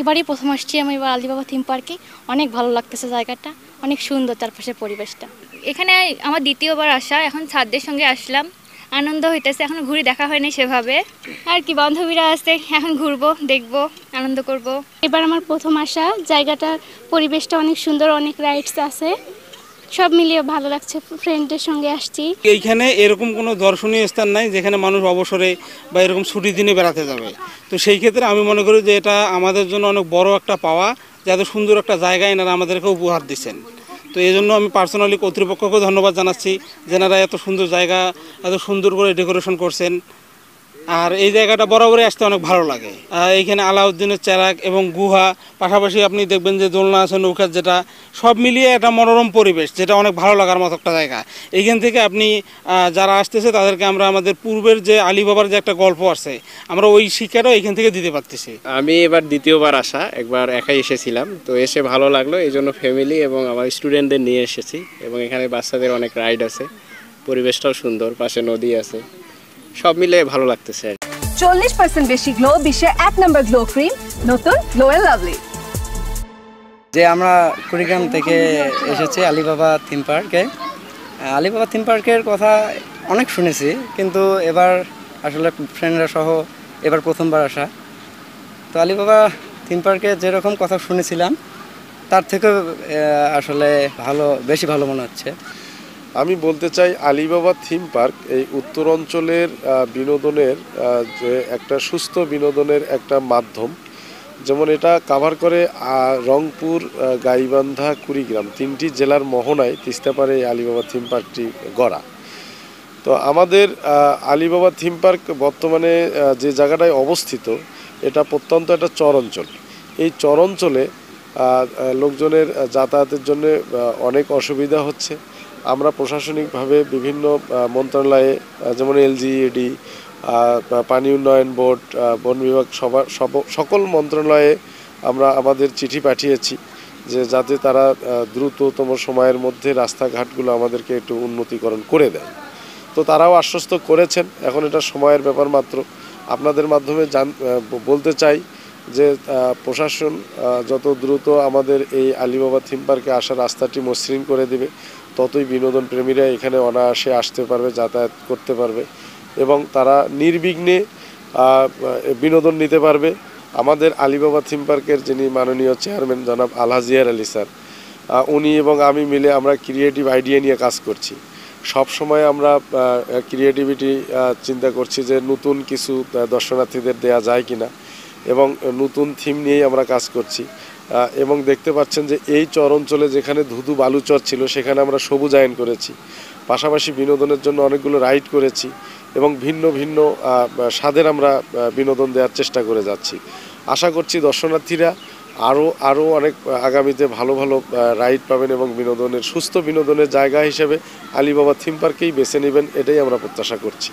এবারই প্রথম আসছি আমি এবার আলিবাবা থিম পার্কে। অনেক ভালো লাগতেছে জায়গাটা, অনেক সুন্দর চারপাশের পরিবেশটা। এখানে আমার দ্বিতীয়বার আসা, এখন ছাদদের সঙ্গে আসলাম, আনন্দ হইতেছে। এখন ঘুরে দেখা হয়নি সেভাবে, আর কি বান্ধবীরা আছে, এখন ঘুরবো, দেখবো, আনন্দ করব। এবার আমার প্রথম আসা, জায়গাটার পরিবেশটা অনেক সুন্দর, অনেক রাইডস আছে, সব মিলিয়ে ভালো লাগছে। ফ্রেন্ডদের সঙ্গে আসছি। এইখানে এরকম কোনো দর্শনীয় স্থান নাই যেখানে মানুষ অবসরে বা এরকম ছুটির দিনে বেড়াতে যাবে। তো সেই ক্ষেত্রে আমি মনে করি যে এটা আমাদের জন্য অনেক বড় একটা পাওয়া, যে এত সুন্দর একটা জায়গা এনারা আমাদেরকে উপহার দিচ্ছেন। তো এই জন্য আমি পার্সোনালি কর্তৃপক্ষকে ধন্যবাদ জানাচ্ছি, যেনারা এত সুন্দর জায়গা এত সুন্দর করে ডেকোরেশন করছেন। আর এই জায়গাটা বরাবরই আসতে অনেক ভালো লাগে। এইখানে আলাউদ্দিনের চেরাগ এবং গুহা, পাশাপাশি আপনি দেখবেন যে দোলনা আছে, নৌকার, যেটা সব মিলিয়ে একটা মনোরম পরিবেশ, যেটা অনেক ভালো লাগার মতো একটা জায়গা। এইখান থেকে আপনি যারা আসতেছে তাদেরকে আমরা আমাদের পূর্বের যে আলীবাবার যে একটা গল্প আছে, আমরা ওই শিক্ষাটাও এইখান থেকে দিতে পারতেছি। আমি এবার দ্বিতীয়বার আসা, একবার একাই এসেছিলাম, তো এসে ভালো লাগলো, এই জন্য ফ্যামিলি এবং আমার স্টুডেন্টদের নিয়ে এসেছি। এবং এখানে বাচ্চাদের অনেক রাইড আছে, পরিবেশটাও সুন্দর, পাশে নদী আছে, সব মিলে ভালো লাগতেছে। 40% বেশি গ্লো, বিশ্বের 1 নম্বর গ্লো ক্রিম, নতুন গ্লো এন্ড লাভলি। যে আমরা কুড়িগ্রাম থেকে এসেছি আলিবাবা থিম পার্কে। আলিবাবা থিম পার্কের কথা অনেক শুনেছি, কিন্তু এবার আসলে ফ্রেন্ডরা সহ এবার প্রথমবার আসা। তো আলিবাবা থিম পার্কে যেরকম কথা শুনেছিলাম তার থেকে আসলে বেশি ভালো মনে হচ্ছে। আমি বলতে চাই আলিবাবা থিম পার্ক এই উত্তর অঞ্চলের বিনোদনের যে একটা সুস্থ বিনোদনের একটা মাধ্যম। যেমন এটা কাভার করে রংপুর, গাইবান্ধা, কুড়িগ্রাম, 3টি জেলার মোহনায় তিস্তাপাড়ে এই আলিবাবা থিম পার্কটি গড়া। তো আমাদের আলিবাবা থিম পার্ক বর্তমানে যে জায়গাটায় অবস্থিত, এটা প্রত্যন্ত একটা চর অঞ্চল। এই চর অঞ্চলে লোকজনের যাতায়াতের জন্য অনেক অসুবিধা হচ্ছে। আমরা প্রশাসনিকভাবে বিভিন্ন মন্ত্রণালয়ে, যেমন এলজিইডি, পানি উন্নয়ন বোর্ড, বন বিভাগ, সকল মন্ত্রণালয়ে আমরা আমাদের চিঠি পাঠিয়েছি যে যাতে তারা দ্রুততম সময়ের মধ্যে রাস্তাঘাটগুলো আমাদেরকে একটু উন্নতিকরণ করে দেয়। তো তারাও আশ্বস্ত করেছেন, এখন এটা সময়ের ব্যাপার মাত্র। আপনাদের মাধ্যমে বলতে চাই যে প্রশাসন যত দ্রুত আমাদের এই আলিবাবা থিম পার্কে আসার রাস্তাটি মসৃণ করে দেবে, ততই বিনোদন প্রেমীরা এখানে অনায়াসে আসতে পারবে, যাতায়াত করতে পারবে এবং তারা নির্বিঘ্নে বিনোদন নিতে পারবে। আমাদের আলিবাবা থিম পার্কের যিনি মাননীয় চেয়ারম্যান জনাব আলহাজিয়ার আলী স্যার, উনি এবং আমি মিলে আমরা ক্রিয়েটিভ আইডিয়া নিয়ে কাজ করছি। সব সময় আমরা ক্রিয়েটিভিটি চিন্তা করছি যে নতুন কিছু দর্শনার্থীদের দেয়া যায় কিনা, এবং নতুন থিম নিয়েই আমরা কাজ করছি। এবং দেখতে পাচ্ছেন যে এই চর অঞ্চলে যেখানে ধুধু বালুচর ছিল, সেখানে আমরা সবুজায়ন করেছি। পাশাপাশি বিনোদনের জন্য অনেকগুলো রাইড করেছি এবং ভিন্ন ভিন্ন স্বাদের আমরা বিনোদন দেওয়ার চেষ্টা করে যাচ্ছি। আশা করছি দর্শনার্থীরা আরও অনেক আগামীতে ভালো ভালো রাইড পাবেন এবং সুস্থ বিনোদনের জায়গা হিসেবে আলিবাবা থিম পার্কেই বেছে নেবেন, এটাই আমরা প্রত্যাশা করছি।